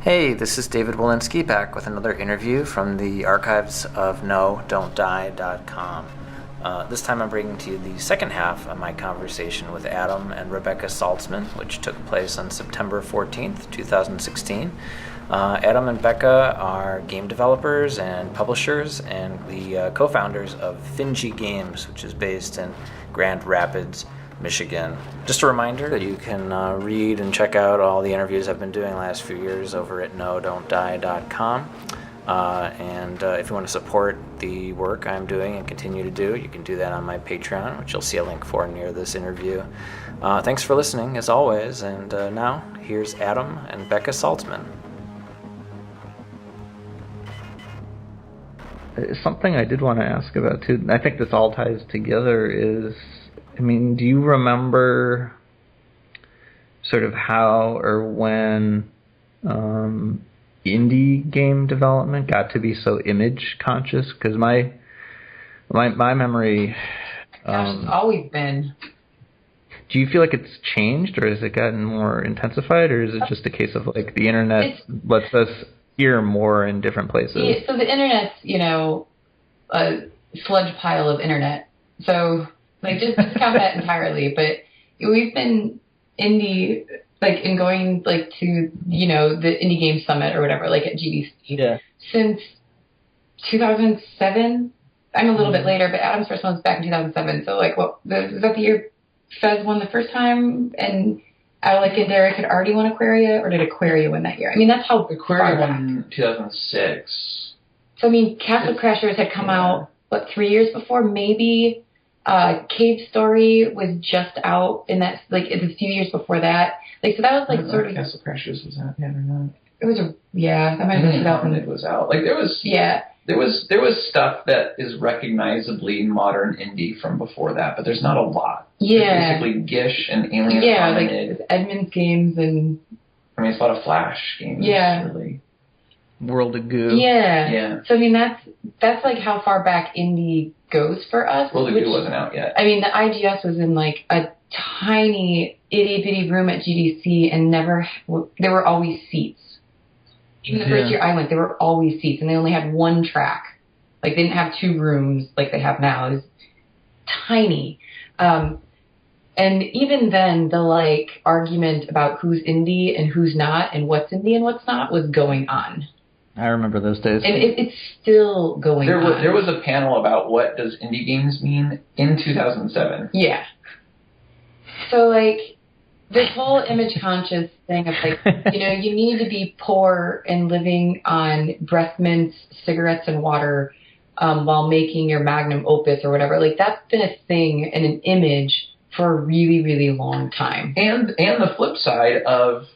Hey, this is David Wolinsky back with another interview from the archives of NoDon'tDie.com. This time I'm bringing to you the second half of my conversation with Adam and Rebekah Saltsman, which took place on September 14th, 2016. Adam and Becca are game developers and publishers and the co-founders of Finji Games, which is based in Grand Rapids, Michigan. Just a reminder that you can read and check out all the interviews I've been doing the last few years over at NoDon'tDie.com. And if you want to support the work I'm doing and continue to do, you can do that on my Patreon, which you'll see a link for near this interview. Thanks for listening, as always, and now here's Adam and Becca Saltsman. Something I did want to ask about, too, I think this all ties together, is, I mean, do you remember sort of how or when indie game development got to be so image conscious? Because my memory... it's always been. Do you feel like it's changed, or has it gotten more intensified, or is it just a case of, like, the internet lets us hear more in different places? Yeah, so the internet's, a sludge pile of internet. So... just discount that entirely. But we've been indie, in going, to, the Indie Game Summit or whatever, at GDC, since 2007. I'm a little bit later, but Adam's first one was back in 2007. So, was that the year Fez won the first time? And and Derek had already won Aquaria, or did Aquaria win that year? I mean, that's how Aquaria won 2006. So, Castle Crashers had come out, 3 years before, maybe... Cave Story was just out in that, it's a few years before that. So that was sort of... Castle Crashers was out yet or not? It was that might have been 2000. It was out. There was stuff that is recognizably modern indie from before that, but there's not a lot. Yeah. It's basically Gish and Alien Hominid. It's Edmunds Games and... it's a lot of Flash games, really. World of Goo. Yeah. So, that's how far back indie goes for us. World of Goo wasn't out yet. The IGS was in, a tiny, itty-bitty room at GDC, and there were always seats. Even the first year I went, there were always seats, and they only had one track. They didn't have two rooms like they have now. It was tiny. And even then, the, argument about who's indie and who's not, and what's indie and what's not, was going on. I remember those days. And it's still going on. There was a panel about what does indie games mean in 2007. Yeah. So, this whole image-conscious thing of, you need to be poor and living on breath mints, cigarettes, and water while making your magnum opus or whatever. That's been a thing and an image for a really, really long time. And the flip side of,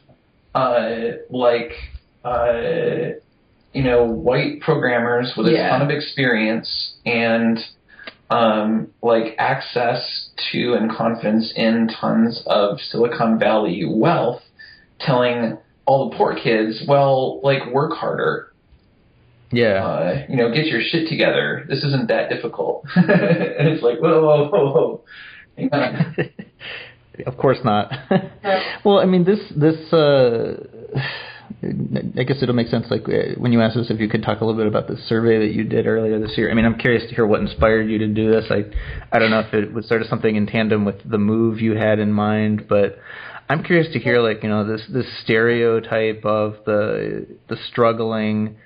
white programmers with a ton of experience and, access to and confidence in tons of Silicon Valley wealth telling all the poor kids, work harder. Yeah. Get your shit together. This isn't that difficult. And it's whoa. Hang on. Of course not. Well, I guess it'll make sense, when you asked us if you could talk a little bit about the survey that you did earlier this year. I'm curious to hear what inspired you to do this. I don't know if it was sort of something in tandem with the move you had in mind, but I'm curious to hear, this stereotype of the struggling,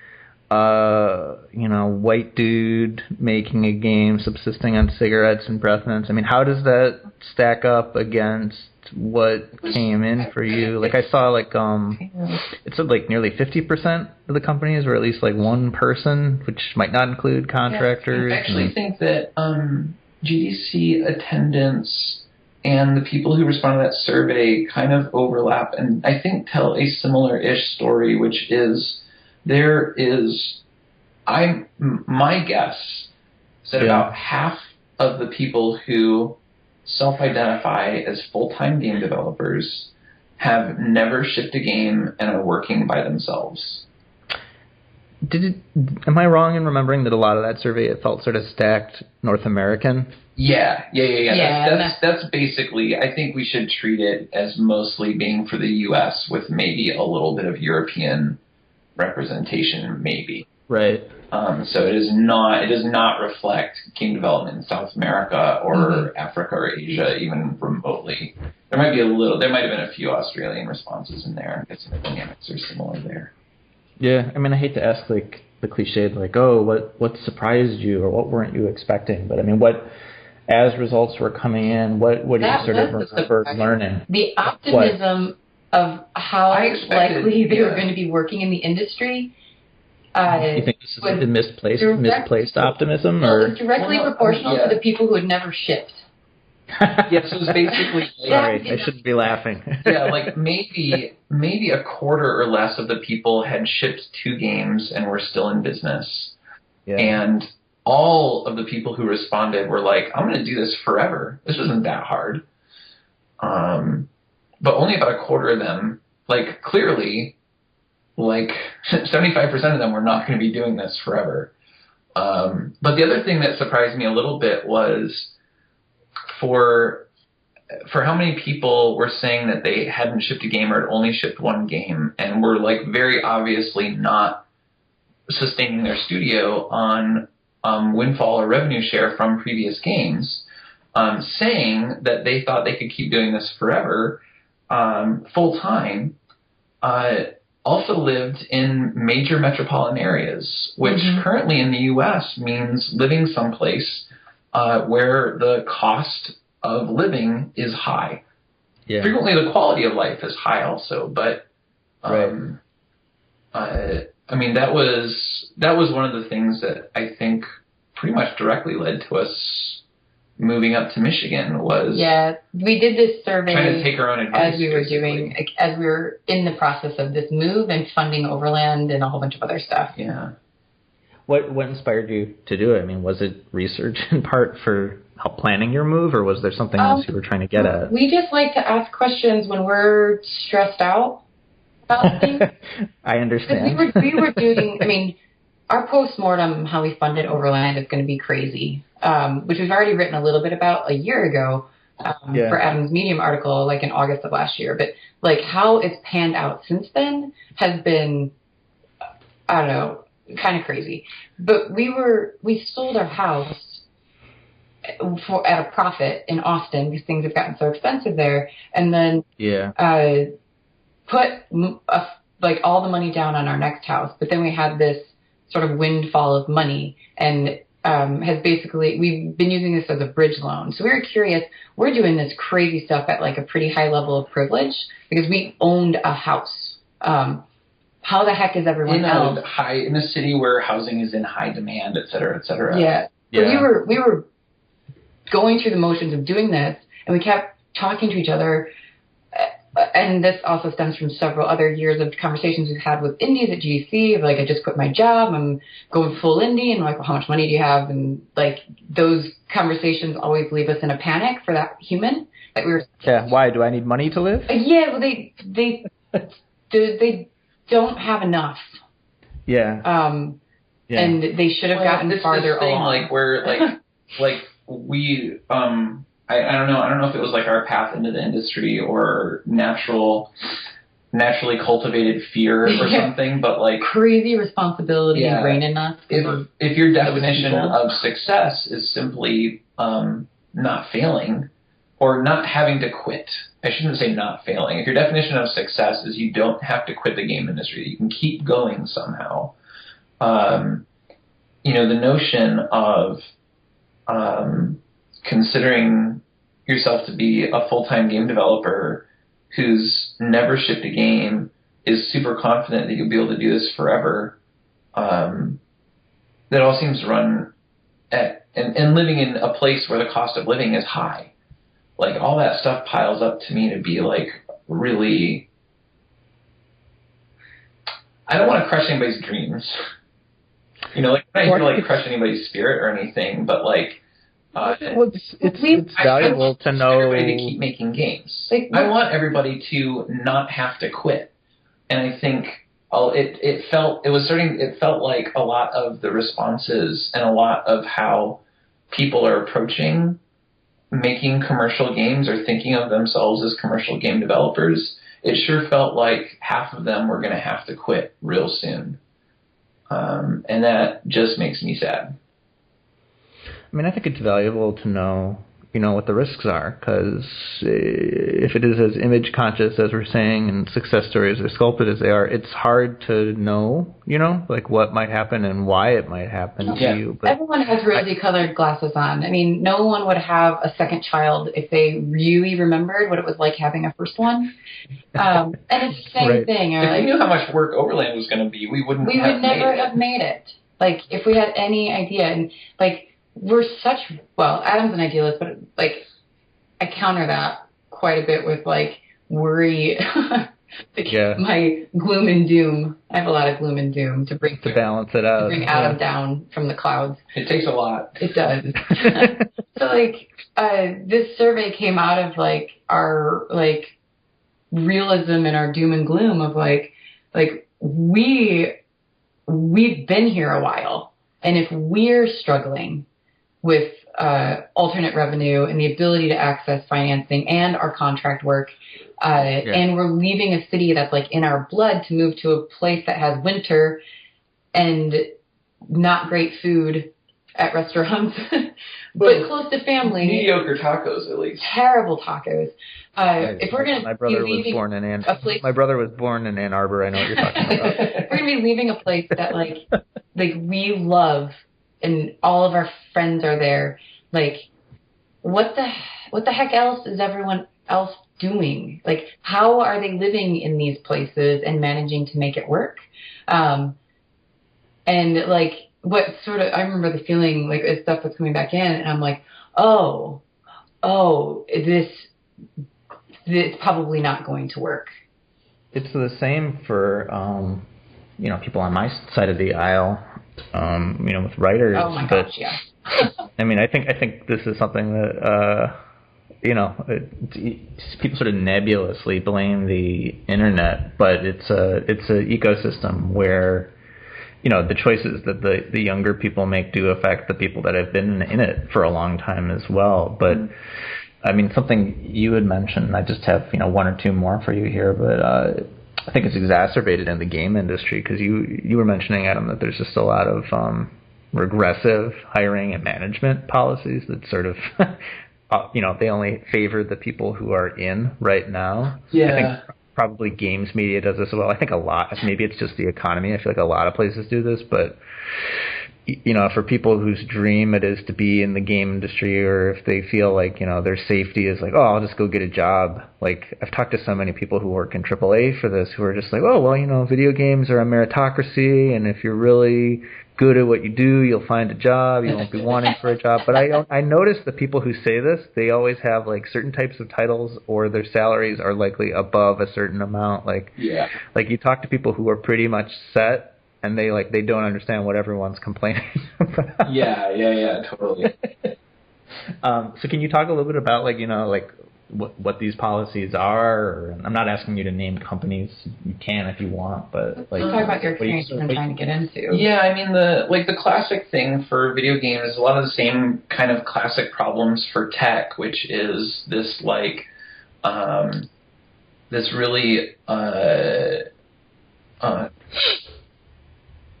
white dude making a game, subsisting on cigarettes and breath mints. How does that stack up against what came in for you? I saw, it said, nearly 50% of the companies were at least, one person, which might not include contractors. I actually think that GDC attendance and the people who responded to that survey kind of overlap, and I think tell a similar-ish story, which is my guess is that about half of the people who self-identify as full-time game developers have never shipped a game and are working by themselves. Am I wrong in remembering that a lot of that survey, it felt sort of stacked North American? Yeah. That's basically, I think we should treat it as mostly being for the U.S. with maybe a little bit of European representation, maybe. Right. So it does not reflect game development in South America or Africa or Asia, even remotely. There might have been a few Australian responses in there. I guess the dynamics are similar there. Yeah, I mean, I hate to ask like the cliched, like, oh, what surprised you or what weren't you expecting? But I mean, as results were coming in, what do you sort of remember learning? The optimism of how likely they were going to be working in the industry. You think this is a misplaced optimism, or it's directly proportional to the people who had never shipped. Yes, it was basically. Sorry, I shouldn't be laughing. Yeah, like maybe a quarter or less of the people had shipped 2 games and were still in business, and all of the people who responded were like, "I'm going to do this forever. This isn't that hard." But only about a quarter of them, like clearly, like 75% of them were not going to be doing this forever. But the other thing that surprised me a little bit was for how many people were saying that they hadn't shipped a game or had only shipped 1 game and were like very obviously not sustaining their studio on windfall or revenue share from previous games, saying that they thought they could keep doing this forever, full time, also lived in major metropolitan areas, which currently in the U.S. means living someplace where the cost of living is high. Yeah. Frequently the quality of life is high also, but I mean, that was one of the things that I think pretty much directly led to us moving up to Michigan. Was we did this survey trying to take our own advice as we were in the process of this move and funding Overland and a whole bunch of other stuff. Yeah. What inspired you to do it? I mean, was it research in part for help planning your move, or was there something else you were trying to get at? We just like to ask questions when we're stressed out about things. I understand. We were doing, I mean, our postmortem, how we funded Overland, is going to be crazy, which we've already written a little bit about a year ago for Adam's Medium article, like in August of last year. But like how it's panned out since then has been, I don't know, kind of crazy. But we sold our house at a profit in Austin because things have gotten so expensive there, and then put like all the money down on our next house. But then we had this sort of windfall of money, and we've been using this as a bridge loan. So we were curious, we're doing this crazy stuff at like a pretty high level of privilege because we owned a house. How the heck is everyone else in a city where housing is in high demand, et cetera, et cetera? Yeah. So we were going through the motions of doing this, and we kept talking to each other. And this also stems from several other years of conversations we've had with indies at GDC. Like, I just quit my job, I'm going full indie, and like, well, how much money do you have? And like, those conversations always leave us in a panic for that human that we were. Yeah. Why do I need money to live? Yeah. Well, they don't have enough. Yeah. And they should have gotten farther along. Like where like we I don't know if it was like our path into the industry or naturally cultivated fear or something, but like crazy responsibility ingrained in us. If your definition of success is simply not failing or not having to quit, I shouldn't say not failing. If your definition of success is you don't have to quit the game industry, you can keep going somehow. The notion of considering yourself to be a full-time game developer who's never shipped a game, is super confident that you'll be able to do this forever, that all seems to run at, and living in a place where the cost of living is high. Like, all that stuff piles up to me to be like really, I don't want to crush anybody's dreams. Like, I don't feel like crush anybody's spirit or anything, but like, it's valuable to know. Everybody to keep making games. I want everybody to not have to quit, and I think it felt like a lot of the responses and a lot of how people are approaching making commercial games or thinking of themselves as commercial game developers it sure felt like half of them were going to have to quit real soon. And that just makes me sad. I mean, I think it's valuable to know, what the risks are, because if it is as image conscious as we're saying and success stories are sculpted as they are, it's hard to know, like what might happen and why it might happen to you. But everyone has rosy colored glasses on. I mean, no one would have a second child if they really remembered what it was like having a first one. And it's the same thing. If we knew how much work Overland was going to be, we would never have made it. Like, if we had any idea, and like, Adam's an idealist, but like, I counter that quite a bit with like worry, my gloom and doom. I have a lot of gloom and doom to balance it out, to bring Adam down from the clouds. It takes a lot. It does. So like, this survey came out of like our like realism and our doom and gloom of like we've been here a while, and if we're struggling with alternate revenue and the ability to access financing and our contract work, and we're leaving a city that's like in our blood to move to a place that has winter and not great food at restaurants, but close to family. Mediocre tacos, at least. Terrible tacos. If we're going to my brother was born in Ann Arbor. I know what you're talking about. We're going to be leaving a place that like we love, and all of our friends are there. Like, what the heck else is everyone else doing? Like, how are they living in these places and managing to make it work? And like, what sort of, I remember the feeling like as stuff was coming back in, and I'm like, it's probably not going to work. It's the same for, people on my side of the aisle, with writers. Oh my gosh, yeah. I mean, I think this is something that, people sort of nebulously blame the internet, but it's a ecosystem where, the choices that the younger people make do affect the people that have been in it for a long time as well. But I mean, something you had mentioned, I just have, one or two more for you here, but I think it's exacerbated in the game industry, because you were mentioning, Adam, that there's just a lot of regressive hiring and management policies that sort of, they only favor the people who are in right now. Yeah. I think probably games media does this as well. I think a lot, maybe it's just the economy. I feel like a lot of places do this, but for people whose dream it is to be in the game industry, or if they feel like, their safety is like, oh, I'll just go get a job. Like, I've talked to so many people who work in AAA for this, who are just like, oh, well, video games are a meritocracy, and if you're really good at what you do, you'll find a job. You won't be wanting for a job. But I noticed the people who say this, they always have like certain types of titles, or their salaries are likely above a certain amount. Like you talk to people who are pretty much set, and they don't understand what everyone's complaining about. Yeah, totally. So can you talk a little bit about what these policies are? Or, I'm not asking you to name companies. You can if you want, but talk about your experiences and trying to get into. Yeah, I mean the classic thing for video games is a lot of the same kind of classic problems for tech, which is this this really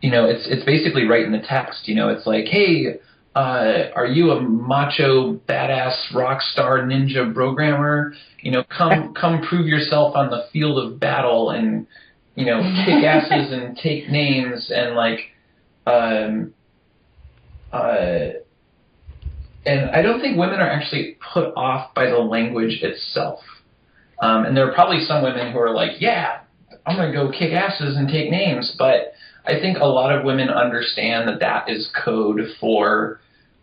it's basically right in the text. It's like, hey, are you a macho, badass, rock star ninja programmer? Come prove yourself on the field of battle and, kick asses and take names and and I don't think women are actually put off by the language itself. And there are probably some women who are like, yeah, I'm going to go kick asses and take names. But I think a lot of women understand that is code for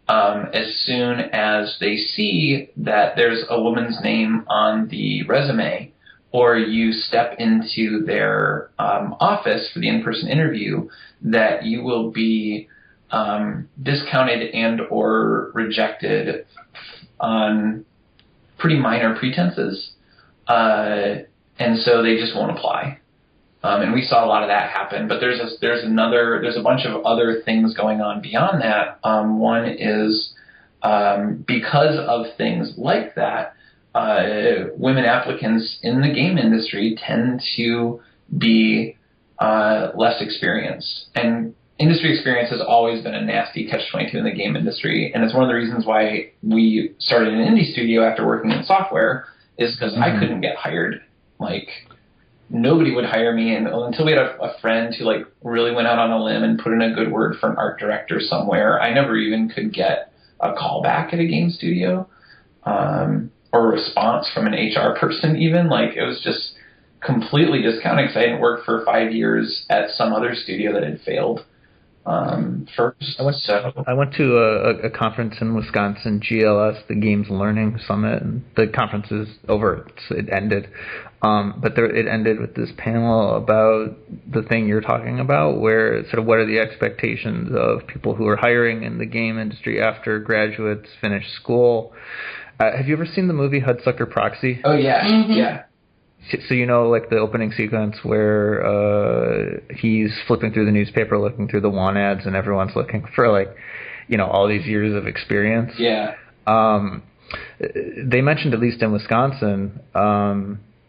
as soon as they see that there's a woman's name on the resume, or you step into their office for the in-person interview, that you will be discounted and or rejected on pretty minor pretenses. And so they just won't apply. And we saw a lot of that happen, but there's a bunch of other things going on beyond that. One is because of things like that, women applicants in the game industry tend to be less experienced. And industry experience has always been a nasty catch-22 in the game industry, and it's one of the reasons why we started an indie studio after working in software, is because I couldn't get hired. Like, nobody would hire me, and until we had a friend who like really went out on a limb and put in a good word for an art director somewhere, I never even could get a call back at a game studio, or a response from an HR person even. Like, it was just completely discounting, because I hadn't worked for 5 years at some other studio that had failed first. I went to a conference in Wisconsin, GLS, the Games Learning Summit, and the conference is over. It ended. But it ended with this panel about the thing you're talking about, where sort of what are the expectations of people who are hiring in the game industry after graduates finish school. Have you ever seen the movie Hudsucker Proxy? Oh, yeah. Mm-hmm. Yeah. So you know, like the opening sequence where he's flipping through the newspaper, looking through the want ads, and everyone's looking for, like, you know, all these years of experience. Yeah. They mentioned, at least in Wisconsin,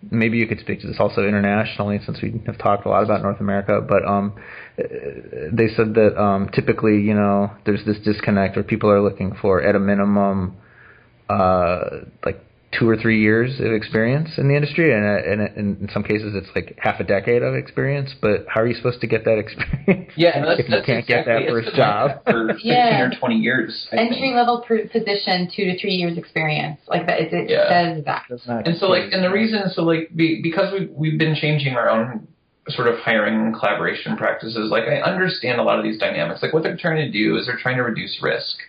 maybe you could speak to this also internationally, since we have talked a lot about North America, but they said that typically, you know, there's this disconnect where people are looking for, at a minimum, like 2 or 3 years of experience in the industry, and in some cases it's like half a decade of experience. But how are you supposed to get that experience? Yeah, and if you can't get that first job for 15 or 20 years. Entry level position, 2 to 3 years experience, like that. It says that. And so, like, and the reason, so like, because we've been changing our own sort of hiring and collaboration practices. Like, I understand a lot of these dynamics. Like, what they're trying to do is they're trying to reduce risk.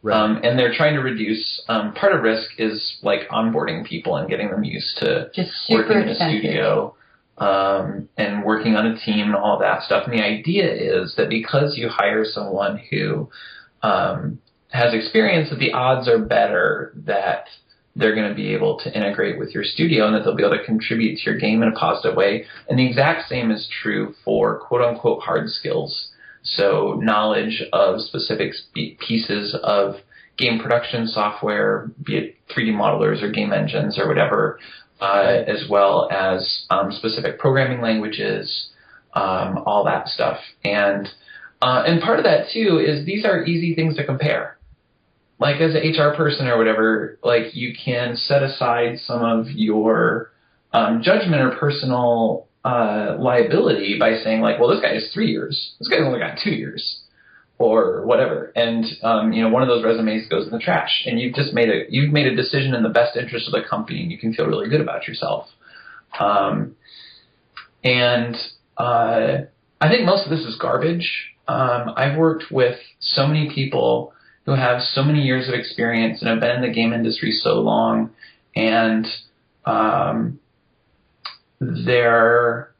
Right. And they're trying to reduce, part of risk is like onboarding people and getting them used to just super working in a expensive studio, and working on a team and all that stuff. And the idea is that because you hire someone who has experience, that the odds are better that they're going to be able to integrate with your studio and that they'll be able to contribute to your game in a positive way. And the exact same is true for quote-unquote hard skills. So knowledge of specific pieces of game production software, be it 3D modelers or game engines or whatever, as well as specific programming languages, all that stuff. And part of that, too, is these are easy things to compare. Like, as an HR person or whatever, like, you can set aside some of your judgment or personal liability by saying, like, well, this guy has 3 years. This guy's only got 2 years, or whatever. And one of those resumes goes in the trash. And you've made a decision in the best interest of the company, and you can feel really good about yourself. I think most of this is garbage. I've worked with so many people who have so many years of experience and have been in the game industry so long, and their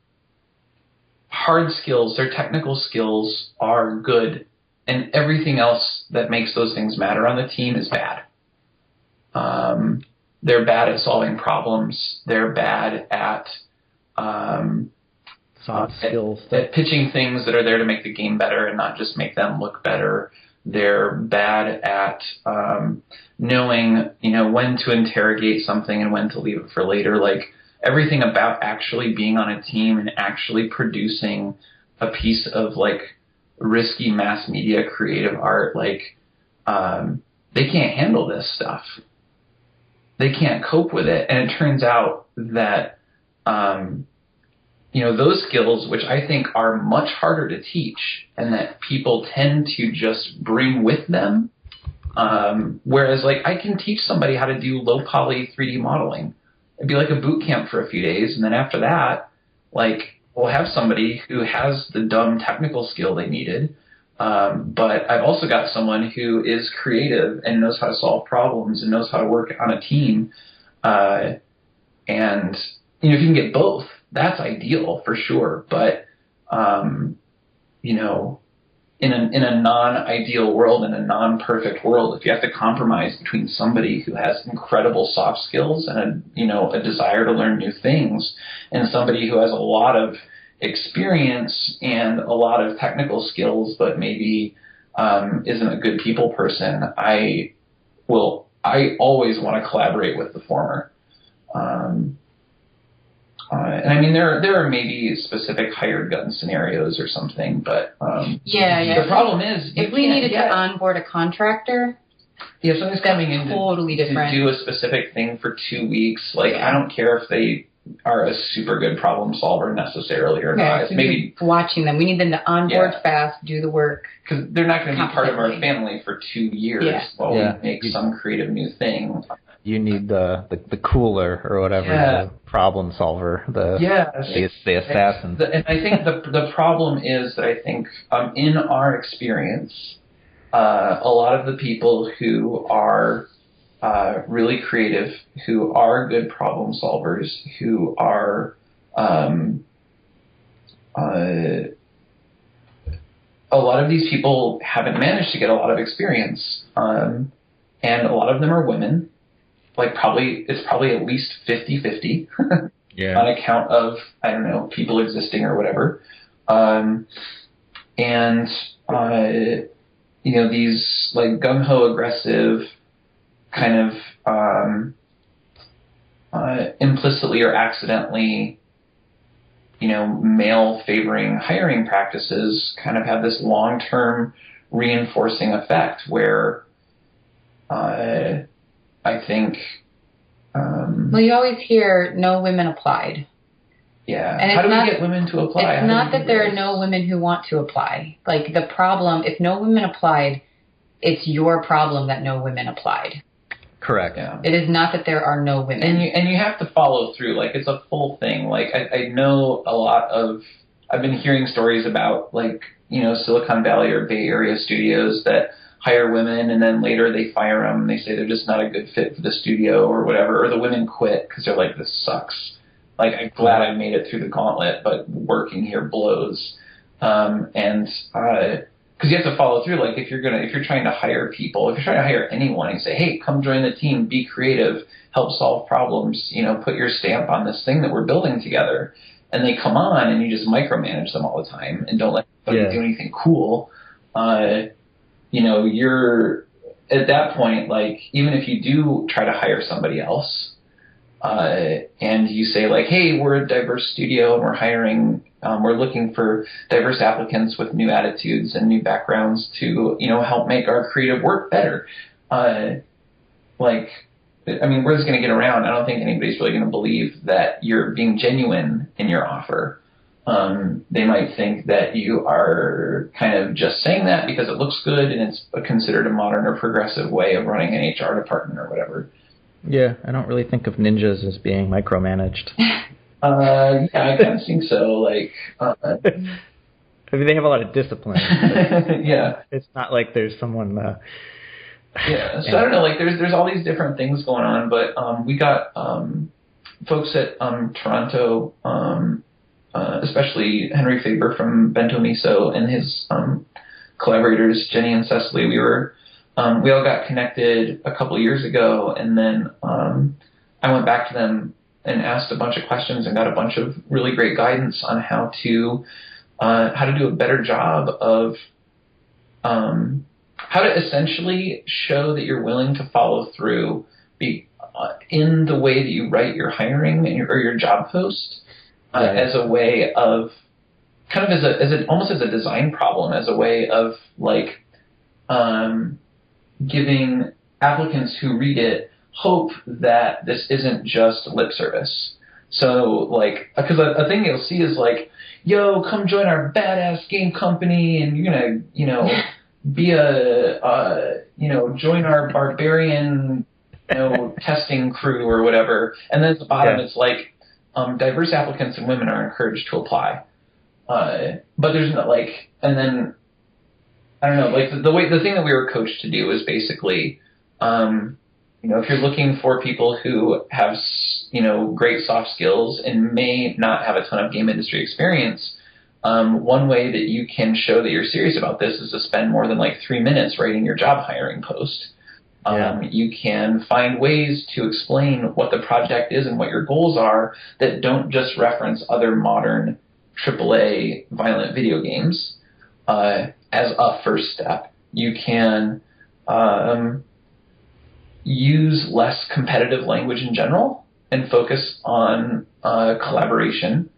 hard skills, their technical skills are good, and everything else that makes those things matter on the team is bad. They're bad at solving problems. They're bad at soft skills, at pitching things that are there to make the game better and not just make them look better. They're bad at knowing, when to interrogate something and when to leave it for later. Like, everything about actually being on a team and actually producing a piece of, like, risky mass media creative art, like, they can't handle this stuff. They can't cope with it. And it turns out that, those skills, which I think are much harder to teach and that people tend to just bring with them, whereas, like, I can teach somebody how to do low poly 3D modeling. It'd be like a boot camp for a few days, and then after that, like, we'll have somebody who has the dumb technical skill they needed, but I've also got someone who is creative and knows how to solve problems and knows how to work on a team, and if you can get both, that's ideal for sure. But in a non-ideal world, in a non-perfect world, if you have to compromise between somebody who has incredible soft skills and a desire to learn new things, and somebody who has a lot of experience and a lot of technical skills, but maybe isn't a good people person, I will I always want to collaborate with the former. And I mean, there are maybe specific hired gun scenarios or something, but yeah. the problem is if we needed to onboard a contractor, if somebody's coming in totally different. to do a specific thing for 2 weeks, like I don't care if they are a super good problem solver necessarily or not. So maybe watching them, we need them to onboard fast, do the work, because they're not going to be part of our family for 2 years while we make some creative new thing. You need the cooler or whatever, the problem solver, the assassin. And I think the problem is that I think in our experience, a lot of the people who are really creative, who are good problem solvers, who are a lot of these people haven't managed to get a lot of experience, and a lot of them are women. Like it's probably at least 50-50 on account of, I don't know, people existing or whatever. These like gung-ho aggressive kind of implicitly or accidentally, male favoring hiring practices kind of have this long-term reinforcing effect where I think... well, you always hear no women applied. Yeah. And how do we get women to apply? It's not that there are no women who want to apply. Like, the problem, if no women applied, it's your problem that no women applied. Correct. Yeah. It is not that there are no women. And you have to follow through. Like, it's a full thing. Like, I know a lot of... I've been hearing stories about, like, Silicon Valley or Bay Area studios that hire women and then later they fire them and they say they're just not a good fit for the studio or whatever, or the women quit because they're like, this sucks. Like, I'm glad I made it through the gauntlet, but working here blows. Because you have to follow through. Like, if you're trying to hire people, if you're trying to hire anyone and say, hey, come join the team, be creative, help solve problems, put your stamp on this thing that we're building together, and they come on and you just micromanage them all the time and don't let them do anything cool, you're at that point, like, even if you do try to hire somebody else, and you say, like, hey, we're a diverse studio and we're hiring, we're looking for diverse applicants with new attitudes and new backgrounds to, help make our creative work better. Where's this going to get around? I don't think anybody's really going to believe that you're being genuine in your offer. They might think that you are kind of just saying that because it looks good and it's considered a modern or progressive way of running an HR department or whatever. Yeah, I don't really think of ninjas as being micromanaged. I kind of think so. Like, I mean, they have a lot of discipline. Yeah. It's not like there's someone... yeah, so I don't know, like, there's all these different things going on, but we got folks at Toronto... especially Henry Faber from Bento Miso and his collaborators, Jenny and Cecily. We all got connected a couple years ago, and then I went back to them and asked a bunch of questions and got a bunch of really great guidance on how to do a better job of how to essentially show that you're willing to follow through in the way that you write your hiring or your job post. As a way of kind of almost as a design problem, as a way of like giving applicants who read it hope that this isn't just lip service. So like, because a thing you'll see is like, yo, come join our badass game company and you're gonna, be join our barbarian, testing crew or whatever. And then at the bottom it's like, diverse applicants and women are encouraged to apply. But there's not like, and then, I don't know, like the thing that we were coached to do is basically, if you're looking for people who have, great soft skills and may not have a ton of game industry experience, one way that you can show that you're serious about this is to spend more than like 3 minutes writing your job hiring post. You can find ways to explain what the project is and what your goals are that don't just reference other modern AAA violent video games as a first step. You can use less competitive language in general and focus on collaboration.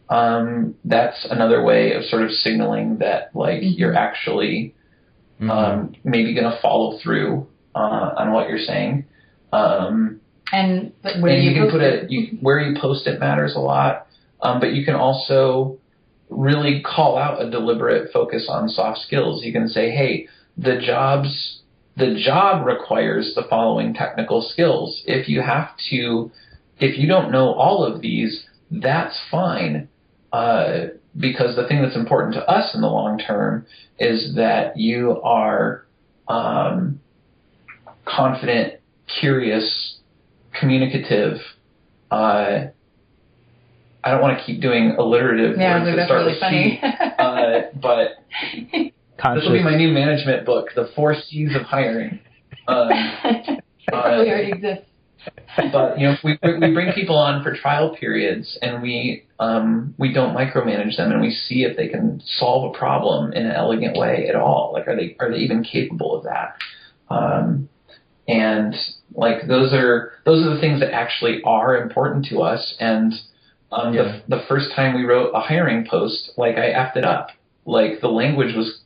That's another way of sort of signaling that like you're actually maybe going to follow through on what you're saying. And where and you can post put it. where you post it matters a lot. But you can also really call out a deliberate focus on soft skills. You can say, hey, the job requires the following technical skills. If you don't know all of these, that's fine. Because the thing that's important to us in the long term is that you are confident, curious, communicative. I don't want to keep doing alliterative words that that's start really with funny. C, but Conscious. this will be my new management book, The 4 C's of Hiring. It probably already exists. But we bring people on for trial periods, and we don't micromanage them, and we see if they can solve a problem in an elegant way at all. Like, are they even capable of that? And like those are the things that actually are important to us. And the first time we wrote a hiring post, like I effed it up. Like the language was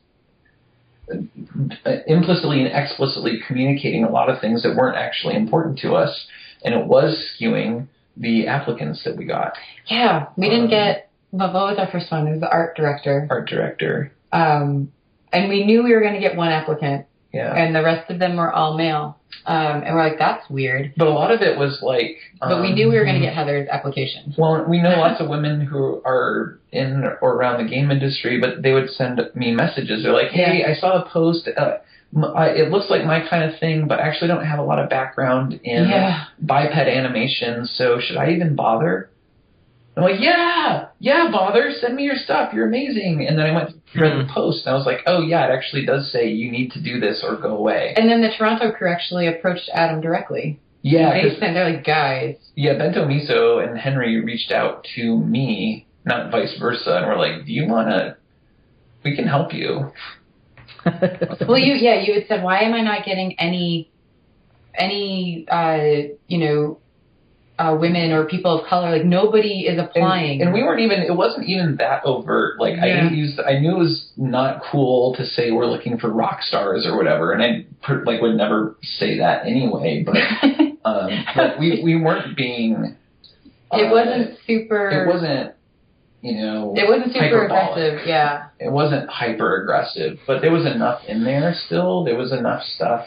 implicitly and explicitly communicating a lot of things that weren't actually important to us, and it was skewing the applicants that we got. Yeah, we didn't get. What was our first one? It was the art director. And we knew we were going to get one applicant. Yeah. And the rest of them were all male. And we're like, that's weird. But a lot of it was like... but we knew we were going to get Heather's application. Well, we know lots of women who are in or around the game industry, but they would send me messages. They're like, hey, I saw a post. It looks like my kind of thing, but I actually don't have a lot of background in biped animation, so should I even bother? I'm like, yeah, bother. Send me your stuff. You're amazing. And then I went through the post, and I was like, oh, yeah, it actually does say you need to do this or go away. And then the Toronto crew actually approached Adam directly. Yeah. They're like, guys. Yeah, Bento Miso and Henry reached out to me, not vice versa, and were like, do you want to... We can help you. Well, you had said, why am I not getting any women or people of color? Like, nobody is applying. And we weren't even, it wasn't even that overt. Like, I knew it was not cool to say we're looking for rock stars or whatever, and I would never say that anyway, but we weren't being... it wasn't super... It wasn't, it wasn't super hyperbolic. aggressive, yeah. It wasn't hyper aggressive, but there was enough in there still. There was enough stuff,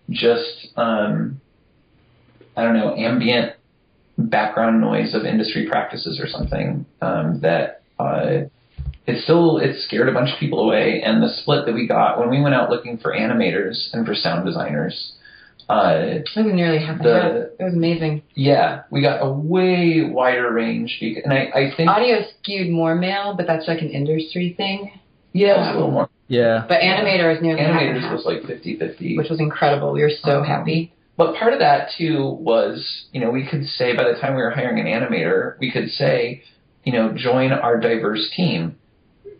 just, I don't know, ambient background noise of industry practices or something, that it scared a bunch of people away. And the split that we got when we went out looking for animators and for sound designers, it was nearly half and half. It was amazing. Yeah, we got a way wider range, and I think audio skewed more male, but that's like an industry thing. Yeah, it was a little more. Yeah, but animators nearly half and half, was like 50-50, which was incredible. We were so happy. But part of that too was, we could say by the time we were hiring an animator, we could say, join our diverse team.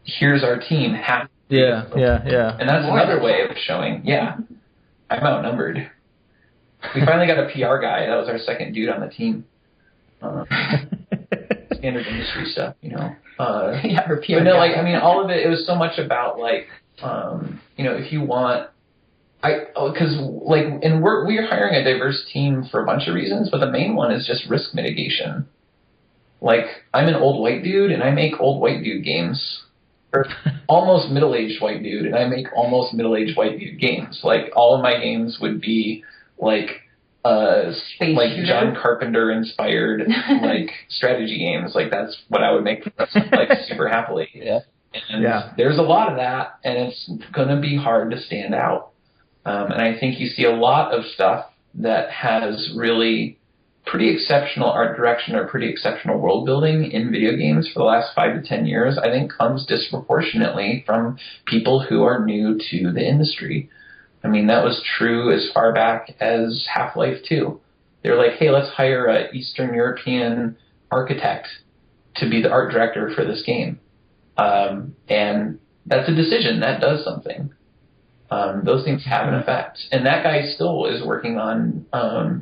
Here's our team. Yeah. And that's another way of showing, I'm outnumbered. We finally got a PR guy. That was our second dude on the team. Standard industry stuff, our PR but no, guy. all of it was so much about if you want, we're hiring a diverse team for a bunch of reasons, but the main one is just risk mitigation. Like, I'm an old white dude, and I make old white dude games. Or almost middle-aged white dude, and I make almost middle-aged white dude games. Like, all of my games would be like John Carpenter inspired strategy games. Like, that's what I would make super happily. Yeah. And there's a lot of that, and it's gonna be hard to stand out. And I think you see a lot of stuff that has really pretty exceptional art direction or pretty exceptional world building in video games for the last 5 to 10 years, I think comes disproportionately from people who are new to the industry. I mean, that was true as far back as Half-Life 2. They were like, hey, let's hire an Eastern European architect to be the art director for this game. And that's a decision. That does something. those things have an effect. And that guy still is working on,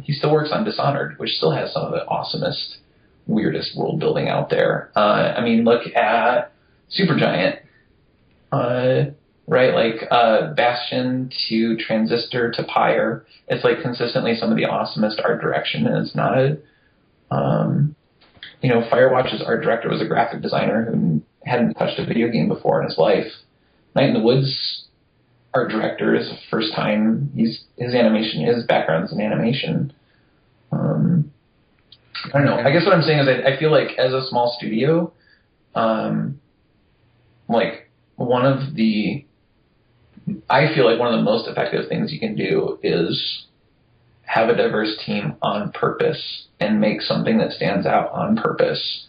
he still works on Dishonored, which still has some of the awesomest, weirdest world building out there. I mean, look at Supergiant, right? Like, Bastion to Transistor to Pyre. It's like consistently some of the awesomest art direction. And it's not a, Firewatch's art director was a graphic designer who hadn't touched a video game before in his life. Night in the Woods art director is the first time his background is in animation. I don't know. I guess what I'm saying is I feel like as a small studio, like one of the most effective things you can do is have a diverse team on purpose and make something that stands out on purpose.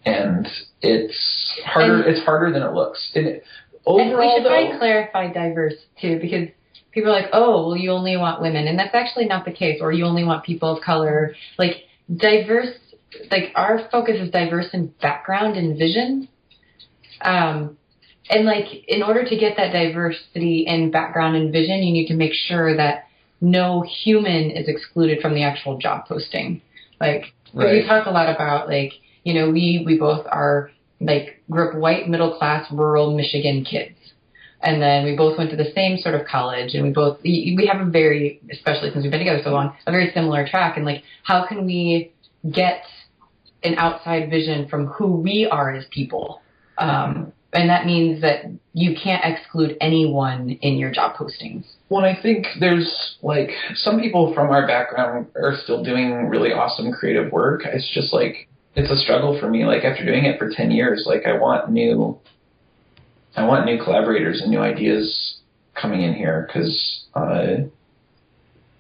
And it's harder than it looks. Overall, we should probably clarify diverse too, because people are like, oh, well, you only want women, and that's actually not the case, or you only want people of color. Like, diverse, like, our focus is diverse in background and vision. And, like, in order to get that diversity in background and vision, you need to make sure that no human is excluded from the actual job posting. Like, right. We talk a lot about, like, we both are, like, grew up white, middle-class, rural Michigan kids. And then we both went to the same sort of college, and we have a very, especially since we've been together so long, a very similar track. And, like, how can we get an outside vision from who we are as people? And that means that you can't exclude anyone in your job postings. Well, I think there's, like, some people from our background are still doing really awesome creative work. It's just, like, it's a struggle for me. Like, after doing it for 10 years, like, I want new collaborators and new ideas coming in here because, I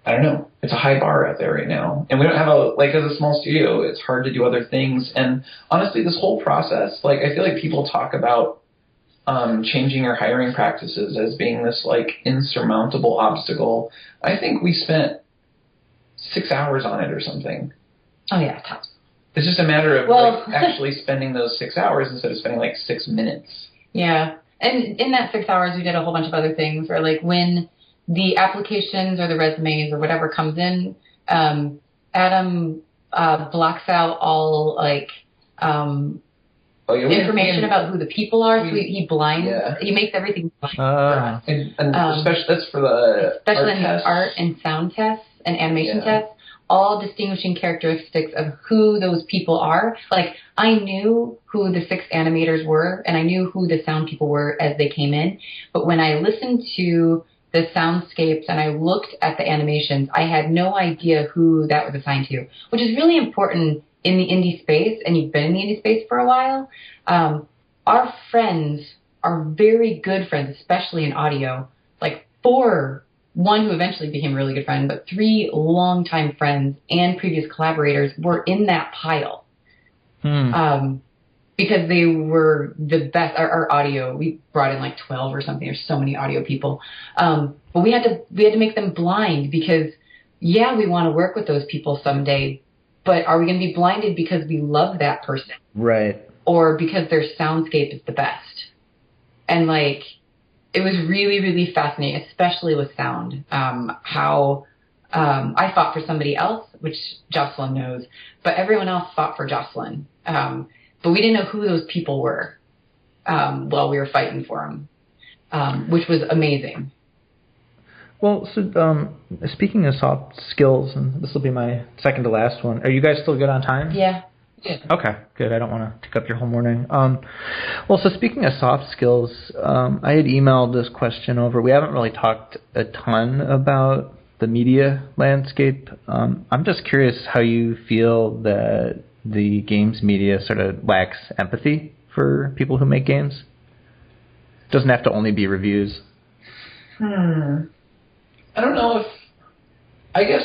don't know, it's a high bar out there right now. And we don't have as a small studio, it's hard to do other things. And honestly, this whole process, like, I feel like people talk about changing your hiring practices as being this, like, insurmountable obstacle. I think we spent 6 hours on it or something. Oh, yeah, tops. It's just a matter of actually spending those 6 hours instead of spending, like, 6 minutes. Yeah. And in that 6 hours, we did a whole bunch of other things. Or, like, when the applications or the resumes or whatever comes in, Adam blocks out all, like, information about who the people are. So he blinds. Yeah. He makes everything blind for us. And especially that's for the especially in the art and sound tests and animation tests. All distinguishing characteristics of who those people are. Like, I knew who the 6 animators were, and I knew who the sound people were as they came in. But when I listened to the soundscapes and I looked at the animations, I had no idea who that was assigned to, which is really important in the indie space, and you've been in the indie space for a while. Our friends are very good friends, especially in audio. Like, 4, one who eventually became a really good friend, but 3 longtime friends and previous collaborators were in that pile. Because they were the best. Our audio, we brought in like 12 or something. There's so many audio people. But we had to make them blind because, yeah, we want to work with those people someday, but are we going to be blinded because we love that person? Right. Or because their soundscape is the best? And, like, it was really, really fascinating, especially with sound, how I fought for somebody else, which Jocelyn knows, but everyone else fought for Jocelyn. But we didn't know who those people were while we were fighting for them, which was amazing. Well, so speaking of soft skills, and this will be my second to last one, are you guys still good on time? Yeah. Okay, good. I don't want to take up your whole morning. Well, so speaking of soft skills, I had emailed this question over. We haven't really talked a ton about the media landscape. I'm just curious how you feel that the games media sort of lacks empathy for people who make games. It doesn't have to only be reviews. I don't know if... I guess...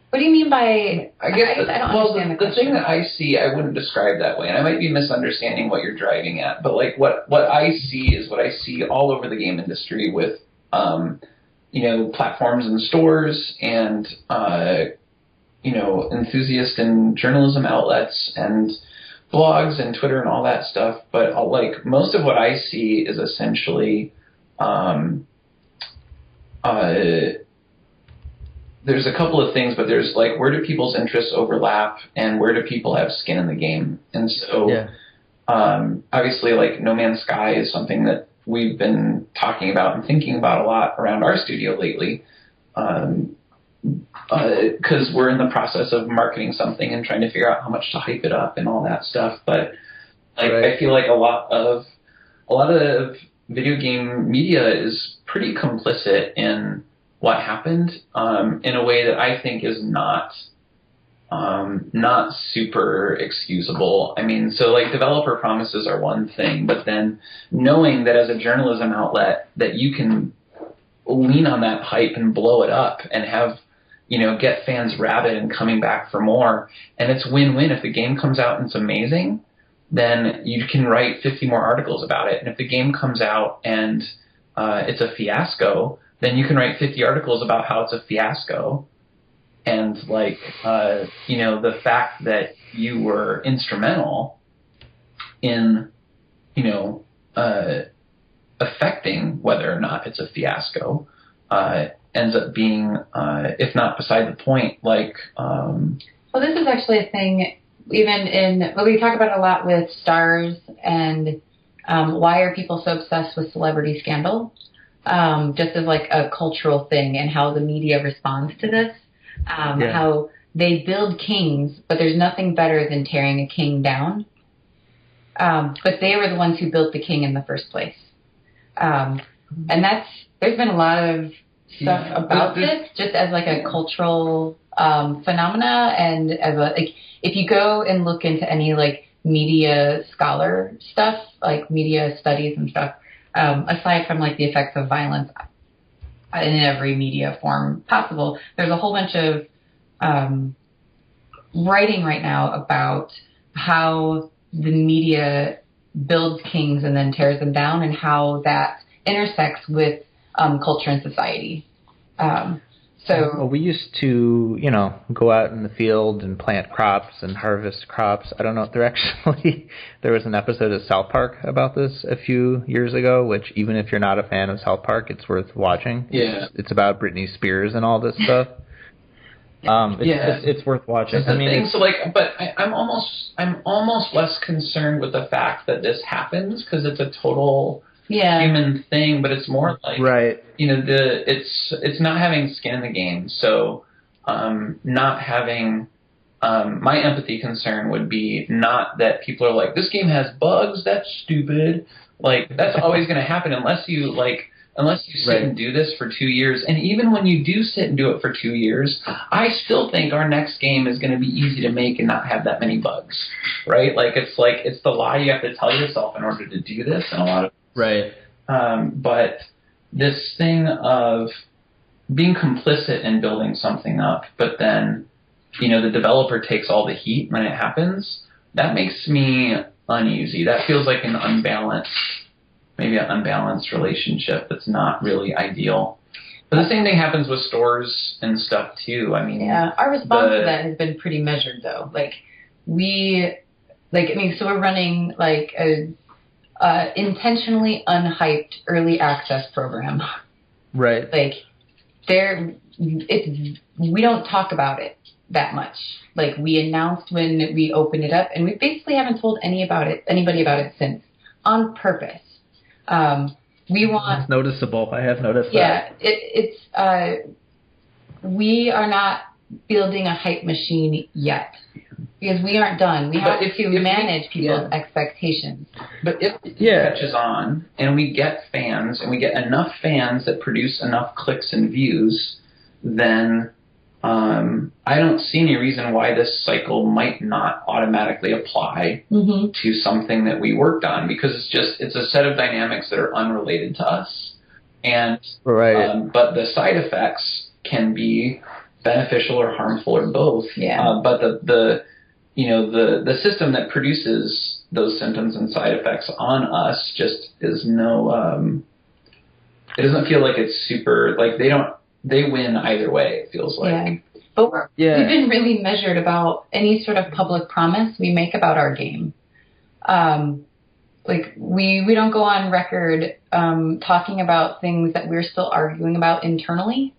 What do you mean by... I guess I don't understand the question. The thing that I see, I wouldn't describe that way, and I might be misunderstanding what you're driving at, but, like, what I see is what I see all over the game industry with, platforms and stores and, enthusiast and journalism outlets and blogs and Twitter and all that stuff, but like most of what I see is essentially there's a couple of things, but there's like, where do people's interests overlap and where do people have skin in the game? And so obviously like No Man's Sky is something that we've been talking about and thinking about a lot around our studio lately, because we're in the process of marketing something and trying to figure out how much to hype it up and all that stuff. But like, I feel like a lot of video game media is pretty complicit in what happened, in a way that I think is not super excusable. I mean, so like developer promises are one thing, but then knowing that as a journalism outlet that you can lean on that hype and blow it up and have, get fans rabid and coming back for more. And it's win-win. If the game comes out and it's amazing, then you can write 50 more articles about it. And if the game comes out and it's a fiasco, then you can write 50 articles about how it's a fiasco. And like, the fact that you were instrumental in, affecting whether or not it's a fiasco, ends up being, if not beside the point, like... Well, this is actually a thing, even we talk about it a lot with stars and why are people so obsessed with celebrity scandal, just as like a cultural thing, and how the media responds to this. How they build kings, but there's nothing better than tearing a king down. But they were the ones who built the king in the first place. And there's been a lot of stuff about this, just as like a cultural phenomena, and as if you go and look into any like media scholar stuff, like media studies and stuff, aside from like the effects of violence in every media form possible, there's a whole bunch of writing right now about how the media builds kings and then tears them down, and how that intersects with culture and society. Well, we used to, go out in the field and plant crops and harvest crops. I don't know if there was an episode of South Park about this a few years ago, which even if you're not a fan of South Park, it's worth watching. Yeah. It's about Britney Spears and all this stuff. It's worth watching. I mean, so like, but I'm almost less concerned with the fact that this happens, because it's a total human thing, but it's more like, it's not having skin in the game. So, not having, my empathy concern would be not that people are like, this game has bugs, that's stupid. Like, that's always going to happen unless you sit and do this for 2 years. And even when you do sit and do it for 2 years, I still think our next game is going to be easy to make and not have that many bugs, right? It's the lie you have to tell yourself in order to do this, and a lot of but this thing of being complicit in building something up, but then, the developer takes all the heat when it happens, that makes me uneasy. That feels like an unbalanced relationship that's not really ideal. But the same thing happens with stores and stuff too. I mean, our response to that has been pretty measured though. So we're running like a intentionally unhyped early access program. Right. We don't talk about it that much. Like, we announced when we opened it up, and we basically haven't told anybody about it since, on purpose. It's noticeable. I have noticed that. Yeah, we are not building a hype machine yet, because we aren't done. We have to manage people's expectations. But if it catches on, and we get fans, and we get enough fans that produce enough clicks and views, then I don't see any reason why this cycle might not automatically apply to something that we worked on, because it's a set of dynamics that are unrelated to us. And but the side effects can be beneficial or harmful or both. But the system that produces those symptoms and side effects on us just is it doesn't feel like it's super, like they win either way, it feels like. But we've been really measured about any sort of public promise we make about our game. Like we don't go on record talking about things that we're still arguing about internally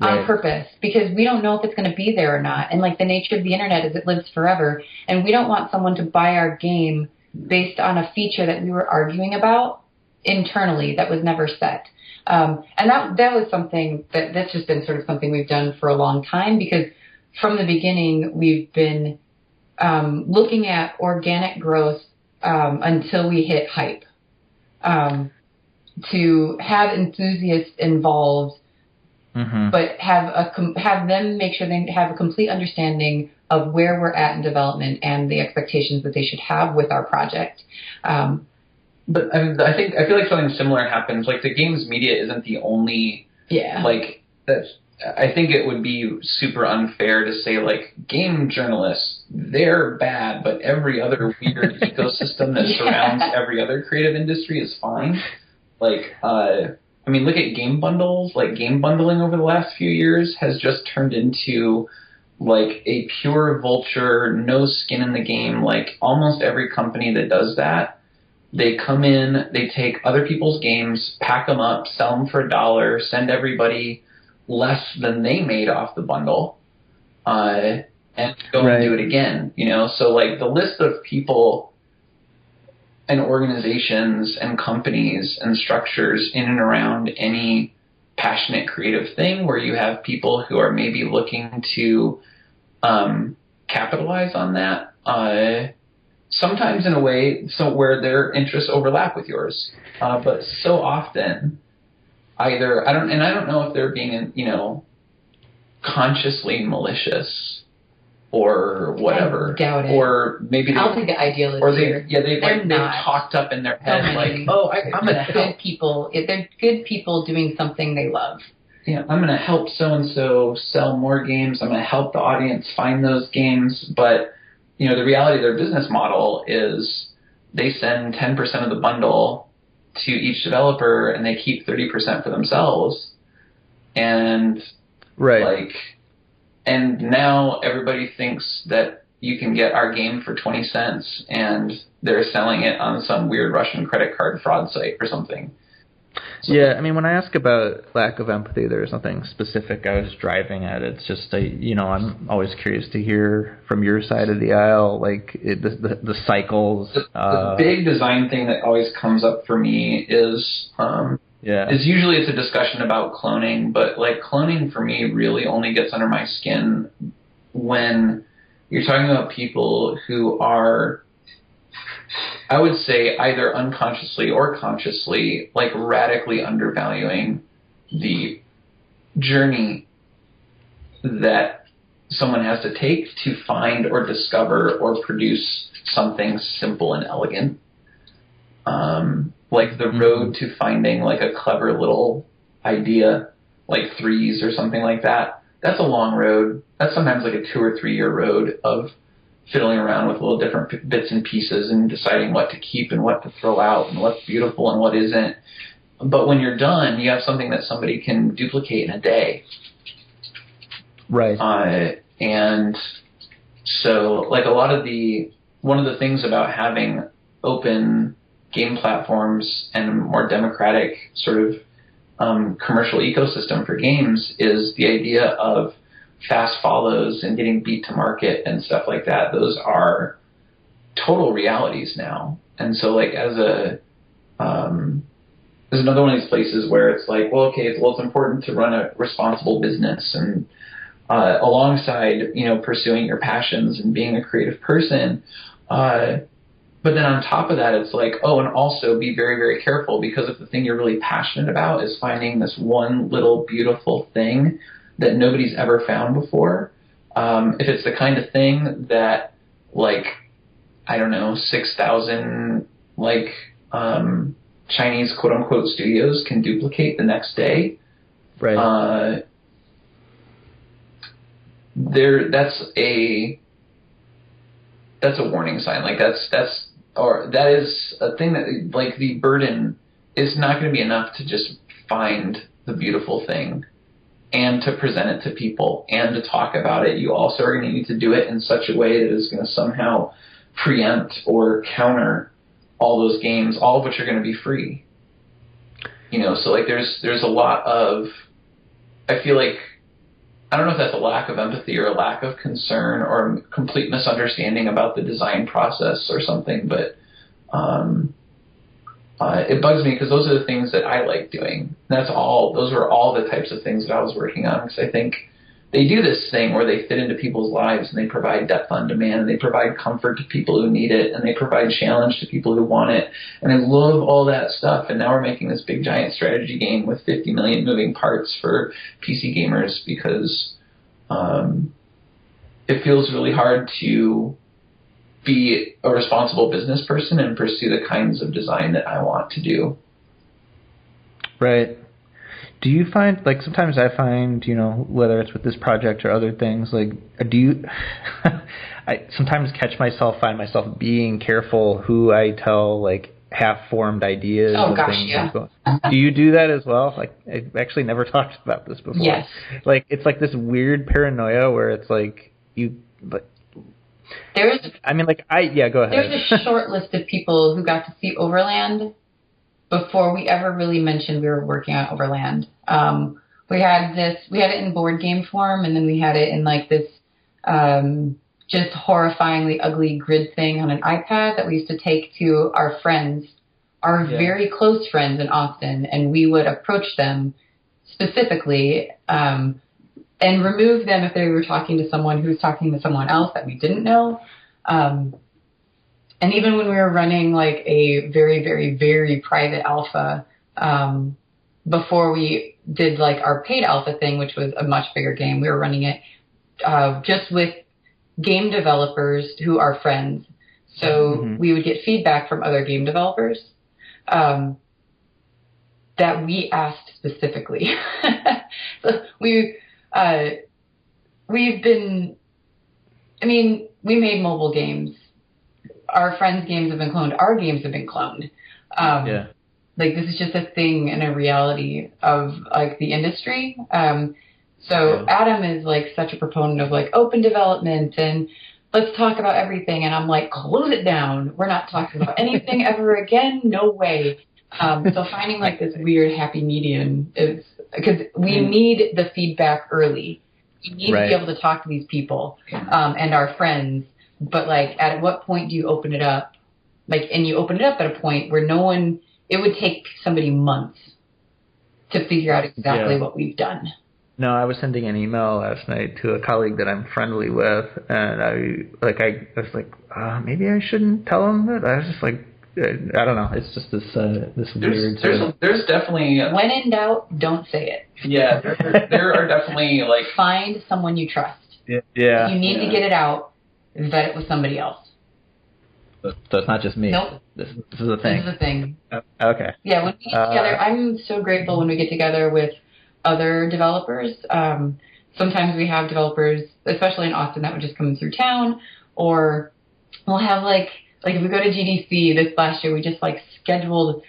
on purpose, because we don't know if it's going to be there or not. And like the nature of the internet is it lives forever, and we don't want someone to buy our game based on a feature that we were arguing about internally that was never set. And that was something that's just been sort of something we've done for a long time, because from the beginning we've been looking at organic growth until we hit hype, to have enthusiasts involved, but have them make sure they have a complete understanding of where we're at in development and the expectations that they should have with our project. But I mean, I feel like something similar happens. Like the games media isn't the only. Yeah. Like that's. I think it would be super unfair to say like game journalists, they're bad, but every other weird ecosystem that surrounds every other creative industry is fine. Like, I mean, look at game bundles. Like game bundling over the last few years has just turned into like a pure vulture, no skin in the game. Like almost every company that does that, they come in, they take other people's games, pack them up, sell them for $1, send everybody less than they made off the bundle, and go and do it again, you know? So like the list of people and organizations and companies and structures in and around any passionate creative thing where you have people who are maybe looking to capitalize on that, sometimes in a way so where their interests overlap with yours, but so often either I don't know if they're being, you know, consciously malicious or whatever. I doubt it. Or maybe I'll take the idealist or here. they've talked up in their head like, oh, I'm going to help people. They're good people doing something they love. Yeah, I'm going to help so and so sell more games. I'm going to help the audience find those games. But you know, the reality of their business model is they send 10% of the bundle to each developer and they keep 30% for themselves. And and now everybody thinks that you can get our game for 20 cents and they're selling it on some weird Russian credit card fraud site or something. So, yeah, I mean, when I ask about lack of empathy, there's nothing specific I was driving at. It's just, I'm always curious to hear from your side of the aisle, like the cycles. The big design thing that always comes up for me is usually it's a discussion about cloning, but like cloning for me really only gets under my skin when you're talking about people who are, I would say, either unconsciously or consciously, like radically undervaluing the journey that someone has to take to find or discover or produce something simple and elegant. Like the road to finding like a clever little idea, like Threes or something like that. That's a long road. That's sometimes like a 2 or 3 year road of fiddling around with little different bits and pieces and deciding what to keep and what to throw out and what's beautiful and what isn't. But when you're done, you have something that somebody can duplicate in a day. Right. And so like one of the things about having open game platforms and a more democratic sort of commercial ecosystem for games is the idea of fast follows and getting beat to market and stuff like that. Those are total realities now. And so like as another one of these places where it's like, well, okay, it's important to run a responsible business and alongside, you know, pursuing your passions and being a creative person. But then on top of that, it's like, oh, and also be very, very careful, because if the thing you're really passionate about is finding this one little beautiful thing that nobody's ever found before, if it's the kind of thing that, like, I don't know, 6,000, like, Chinese quote-unquote studios can duplicate the next day, right? That's a warning sign. Like that is a thing that, like, the burden is not going to be enough to just find the beautiful thing and to present it to people and to talk about it. You also are going to need to do it in such a way that is going to somehow preempt or counter all those games, all of which are going to be free. So like there's a lot of, I feel like, I don't know if that's a lack of empathy or a lack of concern or a complete misunderstanding about the design process or something, but it bugs me because those are the things that I like doing. Those were all the types of things that I was working on, because I think they do this thing where they fit into people's lives and they provide depth on demand and they provide comfort to people who need it and they provide challenge to people who want it. And I love all that stuff. And now we're making this big giant strategy game with 50 million moving parts for PC gamers because it feels really hard to be a responsible business person and pursue the kinds of design that I want to do. Right. Do you find, like, sometimes I find, whether it's with this project or other things, like, do you, I sometimes find myself being careful who I tell, like, half-formed ideas and things. Yeah. Do you do that as well? Like, I've actually never talked about this before. Yes. Like, it's like this weird paranoia where it's like, go ahead. There's a short list of people who got to see Overland before we ever really mentioned we were working on Overland. We had it in board game form, and then we had it in like this just horrifyingly ugly grid thing on an iPad that we used to take to our friends, very close friends in Austin, and we would approach them specifically and remove them if they were talking to someone who was talking to someone else that we didn't know. And even when we were running like a very, very, very private alpha, before we did like our paid alpha thing, which was a much bigger game, we were running it just with game developers who are friends. So we would get feedback from other game developers that we asked specifically. So we made mobile games. Our friends' games have been cloned. Our games have been cloned. Like, this is just a thing and a reality of, like, the industry. Adam is, like, such a proponent of, like, open development and let's talk about everything. And I'm like, close it down. We're not talking about anything ever again. No way. So finding, like, this weird happy median is, because we need the feedback early. We need to be able to talk to these people and our friends. But, like, at what point do you open it up? Like, and you open it up at a point where it would take somebody months to figure out exactly what we've done. No, I was sending an email last night to a colleague that I'm friendly with, and I was like, maybe I shouldn't tell him that. I was just like, I don't know. It's just this weird. There's definitely when in doubt, don't say it. Yeah, there are definitely like find someone you trust. Yeah. You need to get it out. Vet it with somebody else. So it's not just me. Nope. This is a thing. This is a thing. Okay. Yeah, when we get together, I'm so grateful when we get together with other developers. Sometimes we have developers, especially in Austin, that would just come through town, or we'll have like if we go to GDC this last year, we just like scheduled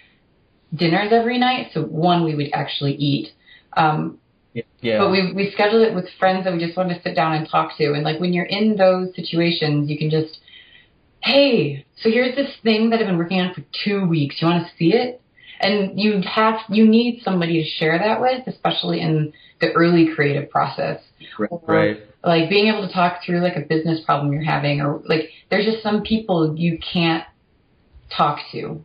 dinners every night. So one, we would actually eat. But we scheduled it with friends that we just wanted to sit down and talk to. And like when you're in those situations, you can just, hey, so here's this thing that I've been working on for 2 weeks. You want to see it? And you need somebody to share that with, especially in the early creative process. Right. Like being able to talk through like a business problem you're having, or like there's just some people you can't talk to.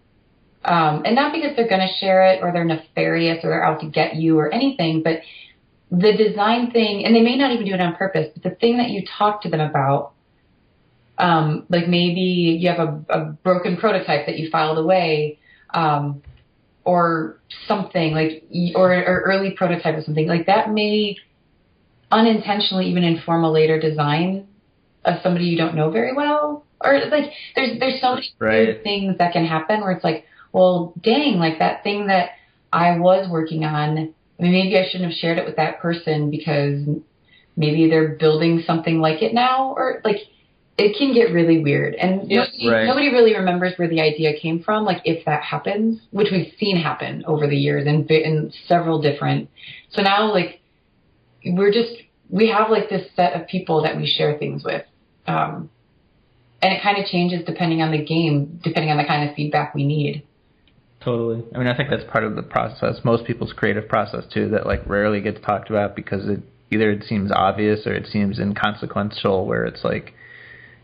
And not because they're going to share it or they're nefarious or they're out to get you or anything, but the design thing, and they may not even do it on purpose, but the thing that you talk to them about, like maybe you have a broken prototype that you filed away, or something like, or early prototype or something like that may unintentionally even inform a later design of somebody you don't know very well. Or like there's so many weird things that can happen where it's like, well, dang, like that thing that I was working on, I mean, maybe I shouldn't have shared it with that person because maybe they're building something like it now, or like it can get really weird. And nobody really remembers where the idea came from, like if that happens, which we've seen happen over the years in several different. So now like we have like this set of people that we share things with. and it kind of changes depending on the game, depending on the kind of feedback we need. Totally. I mean, I think that's part of the process, most people's creative process too, that like rarely gets talked about because it seems obvious or it seems inconsequential, where it's like,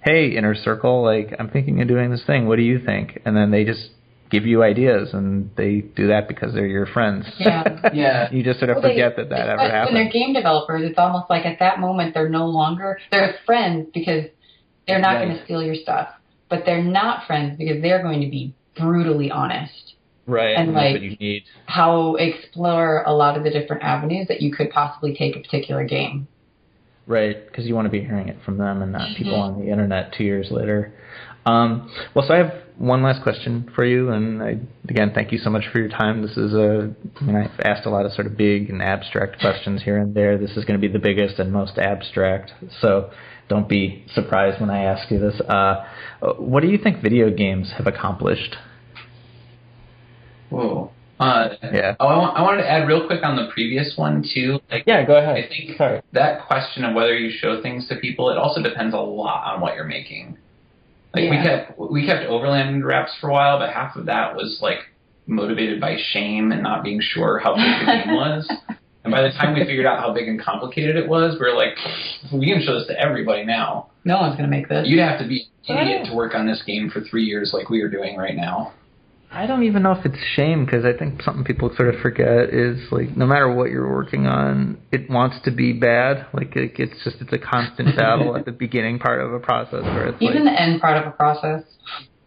hey, inner circle, like, I'm thinking of doing this thing. What do you think? And then they just give you ideas, and they do that because they're your friends. Yeah. Yeah. You just sort of forget that ever happened. When they're game developers, it's almost like at that moment they're friends because they're not going to steal your stuff, but they're not friends because they're going to be brutally honest. Right. And that's like what you need. how explore a lot of the different avenues that you could possibly take a particular game. Right, because you want to be hearing it from them and not people on the internet 2 years later. Well, so I have one last question for you, and again, thank you so much for your time. This is I've asked a lot of sort of big and abstract questions here and there. This is going to be the biggest and most abstract, so don't be surprised when I ask you this. What do you think video games have accomplished? Whoa. Yeah. I wanted to add real quick on the previous one too. Like, Yeah, go ahead. I think Sorry. that question of whether you show things to people, it also depends a lot on what you're making. Like we kept Overland wraps for a while, but half of that was like motivated by shame and not being sure how big the game was. And by the time we figured out how big and complicated it was, we were like, we can show this to everybody now. No one's going to make this. You'd have to be an idiot to work on this game for 3 years like we are doing right now. I don't even know if it's shame, because I think something people sort of forget is, like, no matter what you're working on, it wants to be bad. Like, it's a constant battle at the beginning part of a process where it's even like, the end part of a process.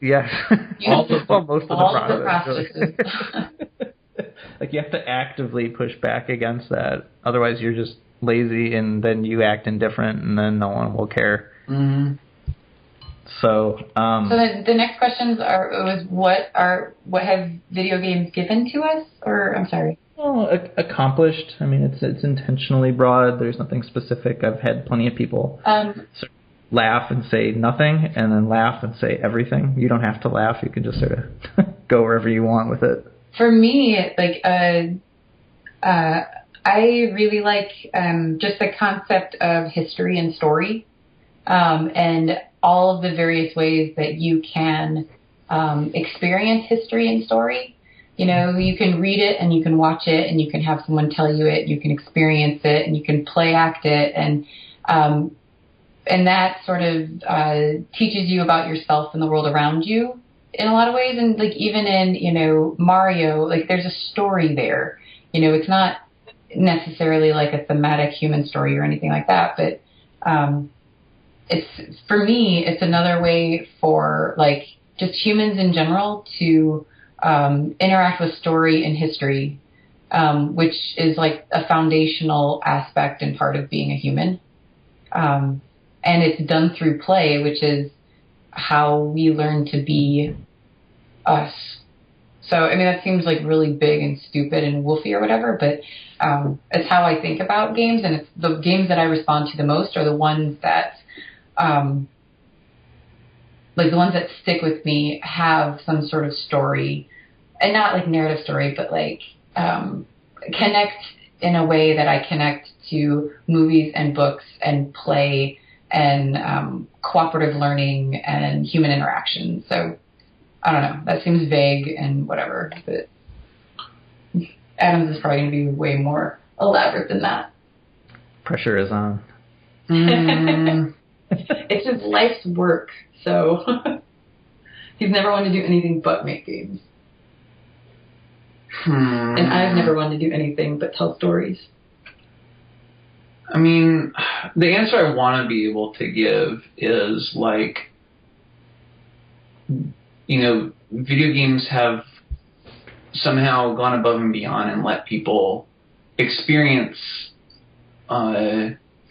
yes. Most of the process. processes. Like, you have to actively push back against that. Otherwise, you're just lazy, and then you act indifferent, and then no one will care. Mm-hmm. So the next questions what have video games given to us? Or I'm sorry. Well, accomplished. I mean, it's intentionally broad. There's nothing specific. I've had plenty of people laugh and say nothing, and then laugh and say everything. You don't have to laugh. You can just sort of go wherever you want with it. For me, like I really like just the concept of history and story, and all of the various ways that you can experience history and story. You know, you can read it and you can watch it and you can have someone tell you it. You can experience it and you can play act it, and that sort of teaches you about yourself and the world around you in a lot of ways. And like even in Mario, like there's a story there. It's not necessarily like a thematic human story or anything like that, but for me, it's another way for like just humans in general to interact with story and history, which is like a foundational aspect and part of being a human. And it's done through play, which is how we learn to be us. So, I mean, that seems like really big and stupid and woofy or whatever, but it's how I think about games, and it's the games that I respond to the most are the ones that like the ones that stick with me have some sort of story, and not like narrative story, but like connect in a way that I connect to movies and books and play and cooperative learning and human interaction. So I don't know. That seems vague and whatever, but Adam's is probably going to be way more elaborate than that. Pressure is on. It's his life's work, so he's never wanted to do anything but make games. And I've never wanted to do anything but tell stories. I mean, the answer I want to be able to give is like, video games have somehow gone above and beyond and let people experience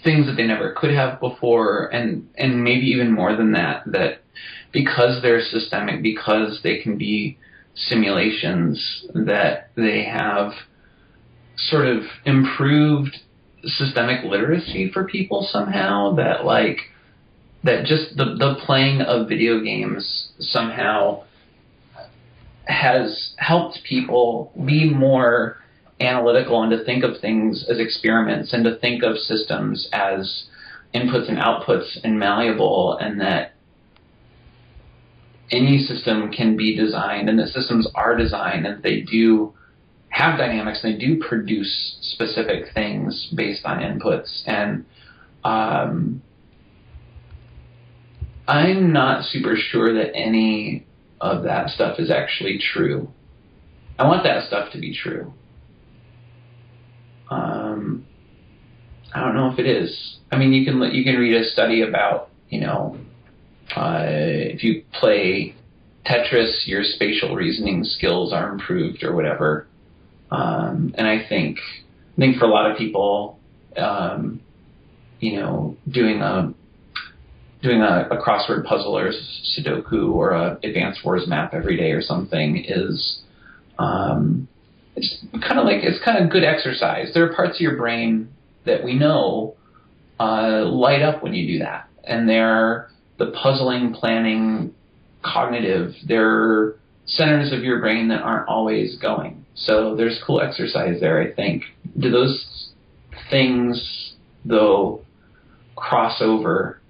things that they never could have before, and maybe even more than that because they're systemic, because they can be simulations, that they have sort of improved systemic literacy for people somehow, that just the playing of video games somehow has helped people be more analytical and to think of things as experiments and to think of systems as inputs and outputs and malleable, and that any system can be designed, and that systems are designed, and they do have dynamics, and they do produce specific things based on inputs. And I'm not super sure that any of that stuff is actually true. I want that stuff to be true. I don't know if it is. I mean, you can read a study about, if you play Tetris, your spatial reasoning skills are improved or whatever. And I think for a lot of people, doing a crossword puzzle or Sudoku or a Advanced Wars map every day or something is, it's kind of good exercise. There are parts of your brain that we know light up when you do that, and they're the puzzling, planning, cognitive. They're centers of your brain that aren't always going. So there's cool exercise there, I think. Do those things, though, cross over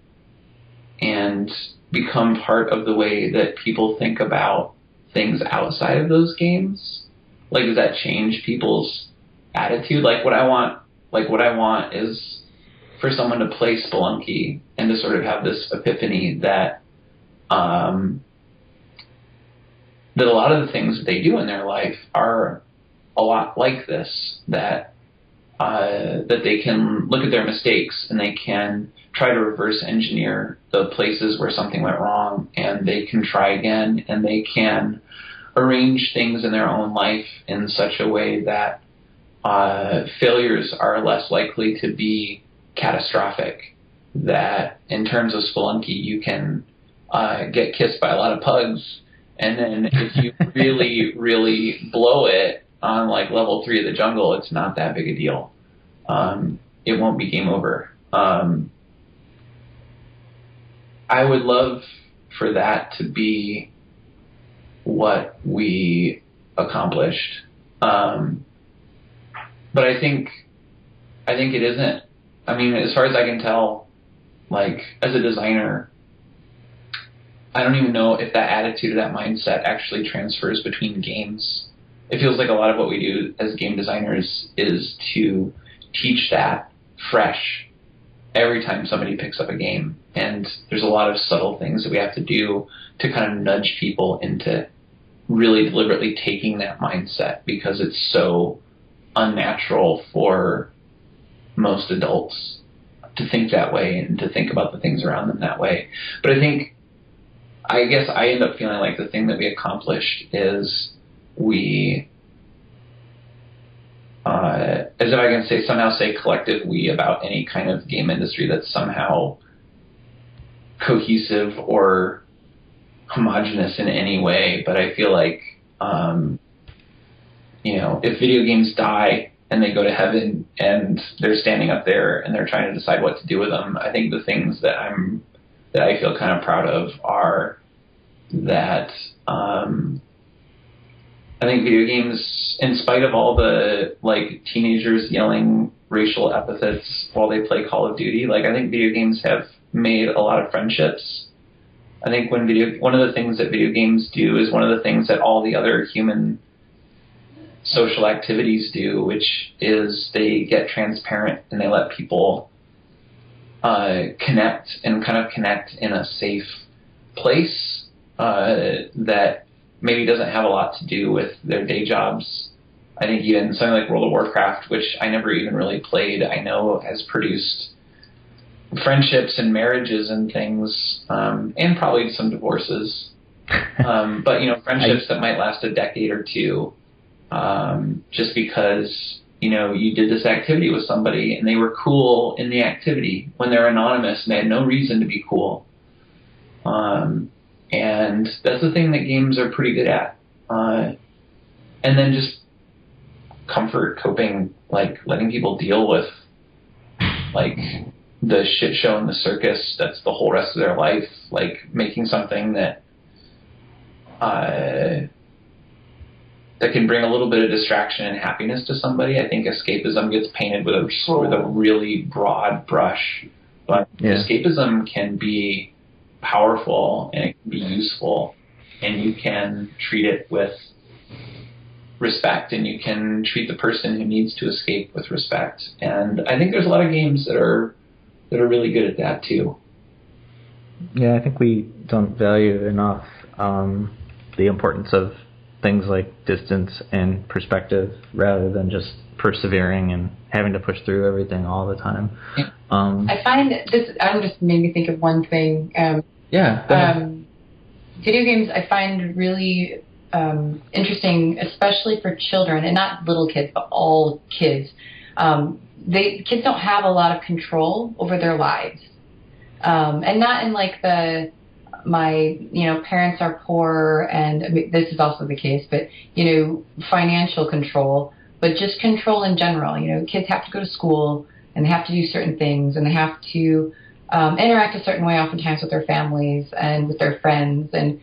and become part of the way that people think about things outside of those games? Like, does that change people's attitude? What I want is for someone to play Spelunky and to sort of have this epiphany that that a lot of the things that they do in their life are a lot like this, that they can look at their mistakes and they can try to reverse engineer the places where something went wrong, and they can try again, and they can arrange things in their own life in such a way that failures are less likely to be catastrophic. That in terms of Spelunky, you can get kissed by a lot of pugs, and then if you really, really blow it on level 3 of the jungle, it's not that big a deal. It won't be game over. I would love for that to be what we accomplished. But I think it isn't. I mean, as far as I can tell, as a designer, I don't even know if that attitude or that mindset actually transfers between games. It feels like a lot of what we do as game designers is to teach that fresh every time somebody picks up a game. And there's a lot of subtle things that we have to do to kind of nudge people into really deliberately taking that mindset, because it's so unnatural for most adults to think that way and to think about the things around them that way. But I guess I end up feeling like the thing that we accomplished is we, as if I can somehow say collective we about any kind of game industry that's somehow cohesive or homogenous in any way. But I feel like, if video games die and they go to heaven and they're standing up there and they're trying to decide what to do with them, I think the things that I feel kind of proud of are that I think video games, in spite of all the teenagers yelling racial epithets while they play Call of Duty, I think video games have made a lot of friendships. I think one of the things that video games do is one of the things that all the other human social activities do, which is they get transparent and they let people connect in a safe place that maybe doesn't have a lot to do with their day jobs. I think even something like World of Warcraft, which I never even really played, I know has produced friendships and marriages and things, and probably some divorces. But friendships that might last a decade or two, just because you did this activity with somebody and they were cool in the activity when they're anonymous and they had no reason to be cool. And that's the thing that games are pretty good at. And then just comfort, coping, letting people deal with the shit show in the circus that's the whole rest of their life, making something that that can bring a little bit of distraction and happiness to somebody. I think escapism gets painted with a really broad brush, but escapism can be powerful and it can be useful. and you can treat it with respect, and you can treat the person who needs to escape with respect. And I think there's a lot of games that are really good at that too. Yeah, I think we don't value enough the importance of things like distance and perspective rather than just persevering and having to push through everything all the time. I find this, just made me think of one thing. Video games I find really interesting, especially for children, and not little kids, but all kids. Kids don't have a lot of control over their lives. And not in like my parents are poor, and I mean, this is also the case, but, financial control, but just control in general. Kids have to go to school, and they have to do certain things, and they have to interact a certain way oftentimes with their families and with their friends. And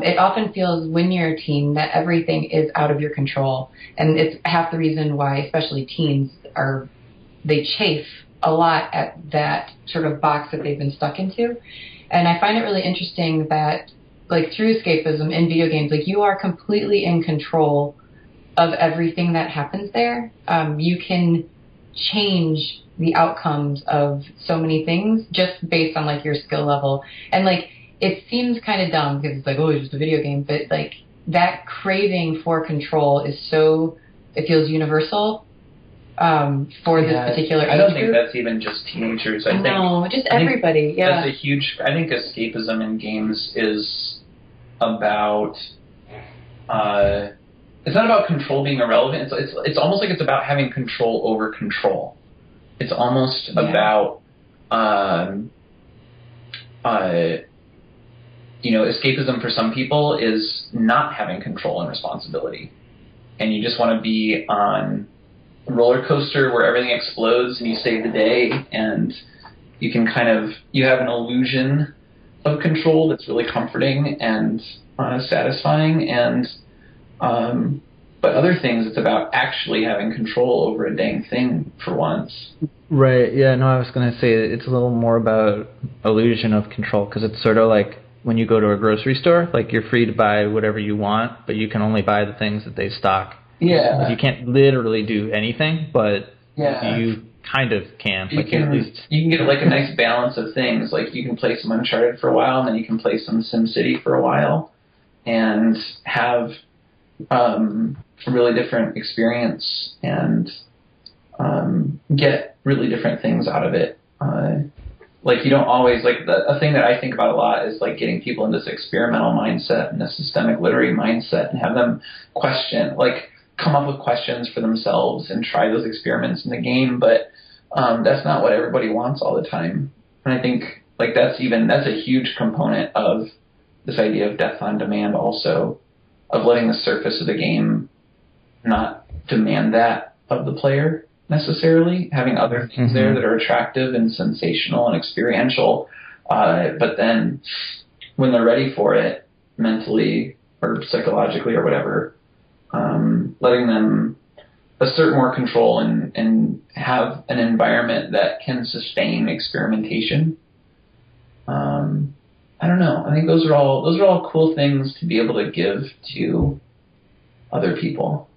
it often feels when you're a teen that everything is out of your control. And it's half the reason why, especially teens, they chafe a lot at that sort of box that they've been stuck into. And I find it really interesting that, like, through escapism in video games, like, you are completely in control of everything that happens there. You can change the outcomes of so many things just based on, like, your skill level. And, like, it seems kind of dumb because it's like, oh, it's just a video game. But, like, that craving for control is it feels universal for this particular age I don't think group. that's even just teenagers. I think everybody. Yeah, that's a huge. I think escapism in games is about. It's not about control being irrelevant. It's almost like it's about having control over control. It's almost about escapism for some people is not having control and responsibility, and you just want to be on a roller coaster where everything explodes and you save the day, and you have an illusion of control that's really comforting and satisfying. And but other things, it's about actually having control over a dang thing for once. Right. Yeah. No, I was going to say it's a little more about illusion of control, because it's sort of like when you go to a grocery store, like, you're free to buy whatever you want, but you can only buy the things that they stock. Yeah. You can't literally do anything, but you kind of can. You can get like a nice balance of things. Like, you can play some Uncharted for a while, and then you can play some SimCity for a while, and have a really different experience and get really different things out of it. Like, you don't always, like, a thing that I think about a lot is, like, getting people into this experimental mindset and this systemic literary mindset, and have them come up with questions for themselves and try those experiments in the game. But that's not what everybody wants all the time. And I think, like, that's a huge component of this idea of death on demand also, of letting the surface of the game not demand that of the player necessarily, having other things there that are attractive and sensational and experiential, but then when they're ready for it, mentally or psychologically or whatever, letting them assert more control and have an environment that can sustain experimentation. I don't know. I think those are all cool things to be able to give to other people.